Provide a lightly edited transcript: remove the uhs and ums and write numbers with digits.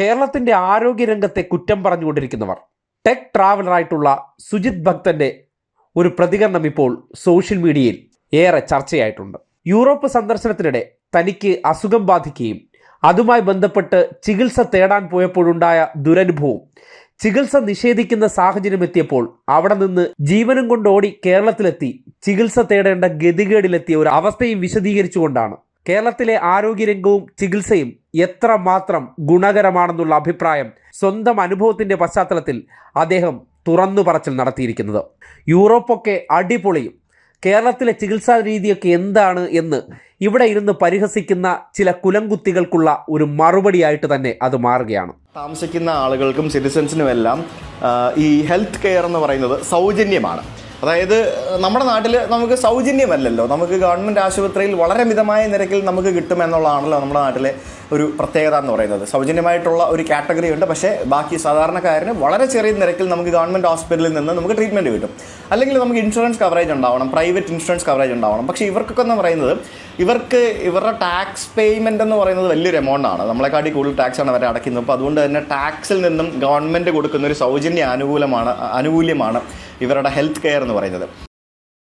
കേരളത്തിന്റെ ആരോഗ്യരംഗത്തെ കുറ്റം പറഞ്ഞുകൊണ്ടിരിക്കുന്നവർ. ടെക് ട്രാവലറായിട്ടുള്ള സുജിത് ഭക്തന്റെ ഒരു പ്രതികരണം ഇപ്പോൾ സോഷ്യൽ മീഡിയയിൽ ഏറെ ചർച്ചയായിട്ടുണ്ട്. യൂറോപ്പ് സന്ദർശനത്തിനിടെ തനിക്ക് അസുഖം ബാധിക്കുകയും അതുമായി ബന്ധപ്പെട്ട് ചികിത്സ തേടാൻ പോയപ്പോഴുണ്ടായ ദുരനുഭവവും, ചികിത്സ നിഷേധിക്കുന്ന സാഹചര്യം എത്തിയപ്പോൾ അവിടെ നിന്ന് ജീവനും കൊണ്ട് ഓടി കേരളത്തിലെത്തി ചികിത്സ തേടേണ്ട ഗതികേടിലെത്തിയ ഒരു അവസ്ഥയും വിശദീകരിച്ചുകൊണ്ടാണ് കേരളത്തിലെ ആരോഗ്യരംഗവും ചികിത്സയും എത്രമാത്രം ഗുണകരമാണെന്നുള്ള അഭിപ്രായം സ്വന്തം അനുഭവത്തിന്റെ പശ്ചാത്തലത്തിൽ അദ്ദേഹം തുറന്നു പറച്ചിൽ നടത്തിയിരിക്കുന്നത്. യൂറോപ്പൊക്കെ അടിപൊളിയും കേരളത്തിലെ ചികിത്സാ രീതിയൊക്കെ എന്താണ് എന്ന് ഇവിടെ ഇരുന്ന് പരിഹസിക്കുന്ന ചില കുലംകുത്തികൾക്കുള്ള ഒരു മറുപടിയായിട്ട് തന്നെ അത് മാറുകയാണ്. താമസിക്കുന്ന ആളുകൾക്കും സിറ്റിസൺസിനുമെല്ലാം ഈ ഹെൽത്ത് കെയർ എന്ന് പറയുന്നത് സൗജന്യമാണ്. അതായത് നമ്മുടെ നാട്ടിൽ നമുക്ക് സൗജന്യമല്ലല്ലോ, നമുക്ക് ഗവൺമെൻറ് ആശുപത്രിയിൽ വളരെ മിതമായ നിരക്കിൽ നമുക്ക് കിട്ടുമെന്നുള്ളതാണല്ലോ നമ്മുടെ നാട്ടിലെ ഒരു പ്രത്യേകത എന്ന് പറയുന്നത്. സൗജന്യമായിട്ടുള്ള ഒരു കാറ്റഗറി ഉണ്ട്, പക്ഷേ ബാക്കി സാധാരണക്കാരന് വളരെ ചെറിയ നിരക്കിൽ നമുക്ക് ഗവൺമെൻറ് ഹോസ്പിറ്റലിൽ നിന്ന് നമുക്ക് ട്രീറ്റ്മെൻറ്റ് കിട്ടും. അല്ലെങ്കിൽ നമുക്ക് ഇൻഷുറൻസ് കവറേജ് ഉണ്ടാവണം, പ്രൈവറ്റ് ഇൻഷുറൻസ് കവറേജ് ഉണ്ടാവണം. പക്ഷേ ഇവർക്കൊക്കെ എന്ന് പറയുന്നത് ഇവരുടെ ടാക്സ് പേയ്മെൻറ്റ് എന്ന് പറയുന്നത് വലിയൊരു എമൗണ്ടാണ്. നമ്മളെക്കാട്ടി കൂടുതൽ ടാക്സാണ് അവരെ അടയ്ക്കുന്നത്. അപ്പോൾ അതുകൊണ്ട് തന്നെ ടാക്സിൽ നിന്നും ഗവൺമെൻറ് കൊടുക്കുന്ന ഒരു സൗജന്യ ആനുകൂല്യമാണ് ഇവരുടെ ഹെൽത്ത് കെയർ എന്ന് പറയുന്നത്.